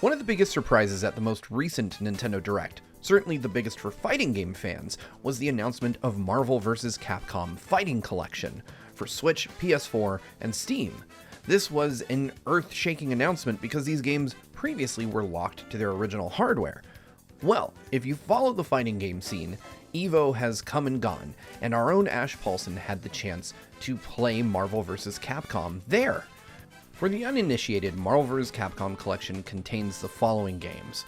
One of the biggest surprises at the most recent Nintendo Direct, certainly the biggest for fighting game fans, was the announcement of Marvel vs. Capcom Fighting Collection for Switch, PS4, and Steam. This was an earth-shaking announcement because these games previously were locked to their original hardware. Well, if you follow the fighting game scene, EVO has come and gone, and our own Ash Paulson had the chance to play Marvel vs. Capcom there. For the uninitiated, Marvel vs. Capcom Collection contains the following games: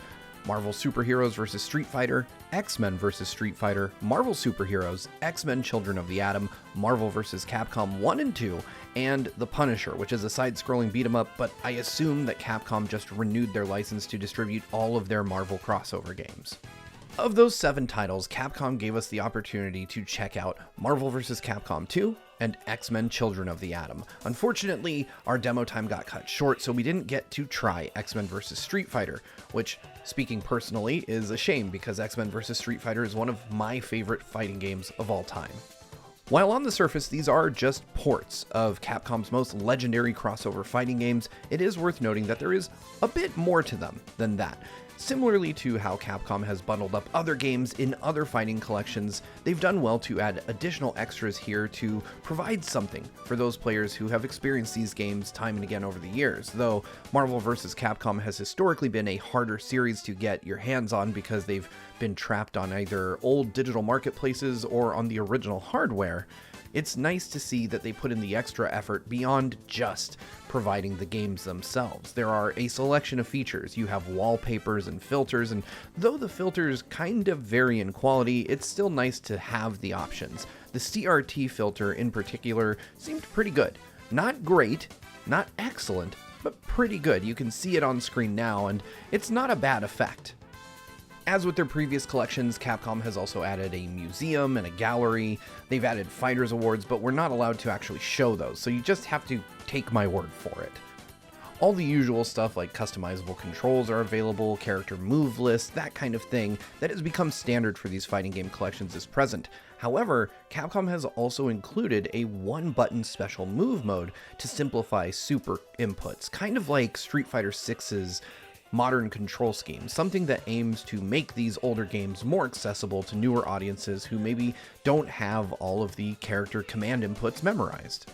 Marvel Superheroes vs. Street Fighter, X-Men vs. Street Fighter, Marvel Superheroes, X-Men Children of the Atom, Marvel vs. Capcom 1 and 2, and The Punisher, which is a side-scrolling beat-em-up, but I assume that Capcom just renewed their license to distribute all of their Marvel crossover games. Of those 7 titles, Capcom gave us the opportunity to check out Marvel vs. Capcom 2 and X-Men Children of the Atom. Unfortunately, our demo time got cut short, so we didn't get to try X-Men vs. Street Fighter, which, speaking personally, is a shame because X-Men vs. Street Fighter is one of my favorite fighting games of all time. While on the surface, these are just ports of Capcom's most legendary crossover fighting games, it is worth noting that there is a bit more to them than that. Similarly to how Capcom has bundled up other games in other fighting collections, they've done well to add additional extras here to provide something for those players who have experienced these games time and again over the years, though Marvel vs. Capcom has historically been a harder series to get your hands on because they've been trapped on either old digital marketplaces or on the original hardware. It's nice to see that they put in the extra effort beyond just providing the games themselves. There are a selection of features. You have wallpapers and filters, and though the filters kind of vary in quality, it's still nice to have the options. The CRT filter in particular seemed pretty good. Not great, not excellent, but pretty good. You can see it on screen now, and it's not a bad effect. As with their previous collections, Capcom has also added a museum and a gallery. They've added Fighters Awards, but we're not allowed to actually show those, so you just have to take my word for it. All the usual stuff like customizable controls are available, character move lists, that kind of thing that has become standard for these fighting game collections is present. However, Capcom has also included a one-button special move mode to simplify super inputs, kind of like Street Fighter VI's modern control scheme, something that aims to make these older games more accessible to newer audiences who maybe don't have all of the character command inputs memorized.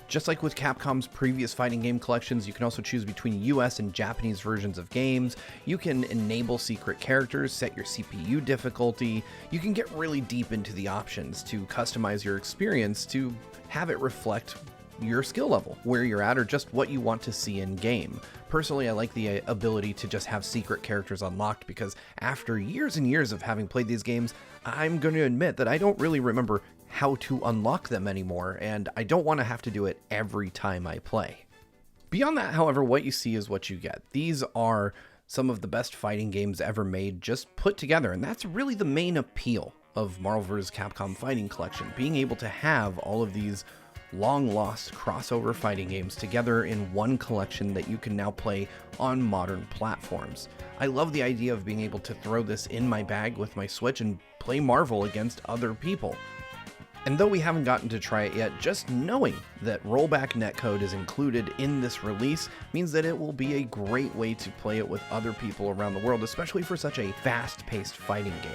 Just like with Capcom's previous fighting game collections, you can also choose between US and Japanese versions of games. You can enable secret characters, set your CPU difficulty. You can get really deep into the options to customize your experience to have it reflect your skill level, where you're at, or just what you want to see in game. Personally, I like the ability to just have secret characters unlocked because after years and years of having played these games, I'm going to admit that I don't really remember how to unlock them anymore, and I don't want to have to do it every time I play. Beyond that, however, what you see is what you get. These are some of the best fighting games ever made, just put together, and that's really the main appeal of Marvel vs. Capcom Fighting Collection, being able to have all of these long-lost crossover fighting games together in one collection that you can now play on modern platforms. I love the idea of being able to throw this in my bag with my Switch and play Marvel against other people. And though we haven't gotten to try it yet, just knowing that rollback netcode is included in this release means that it will be a great way to play it with other people around the world, especially for such a fast-paced fighting game.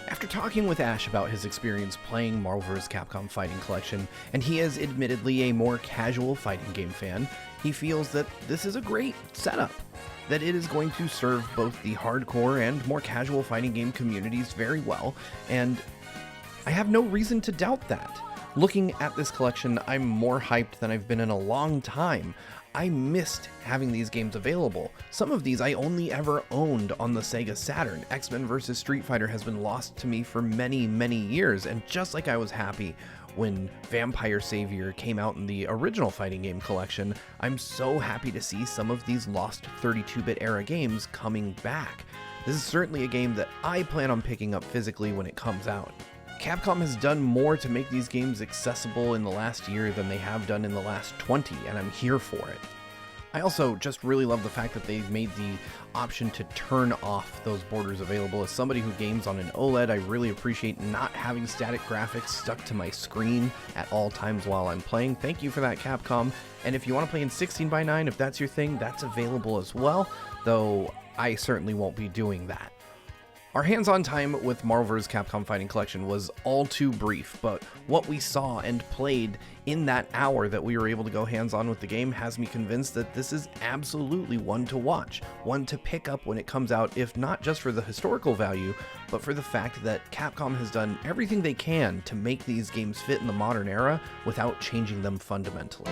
After talking with Ash about his experience playing Marvel vs. Capcom Fighting Collection, and he is admittedly a more casual fighting game fan, he feels that this is a great setup, that it is going to serve both the hardcore and more casual fighting game communities very well, and I have no reason to doubt that. Looking at this collection, I'm more hyped than I've been in a long time. I missed having these games available. Some of these I only ever owned on the Sega Saturn. X-Men vs. Street Fighter has been lost to me for many, many years, and just like I was happy when Vampire Savior came out in the original fighting game collection, I'm so happy to see some of these lost 32-bit era games coming back. This is certainly a game that I plan on picking up physically when it comes out. Capcom has done more to make these games accessible in the last year than they have done in the last 20, and I'm here for it. I also just really love the fact that they've made the option to turn off those borders available. As somebody who games on an OLED, I really appreciate not having static graphics stuck to my screen at all times while I'm playing. Thank you for that, Capcom. And if you want to play in 16:9, if that's your thing, that's available as well, though I certainly won't be doing that. Our hands-on time with Marvel vs. Capcom Fighting Collection was all too brief, but what we saw and played in that hour that we were able to go hands-on with the game has me convinced that this is absolutely one to watch, one to pick up when it comes out, if not just for the historical value, but for the fact that Capcom has done everything they can to make these games fit in the modern era without changing them fundamentally.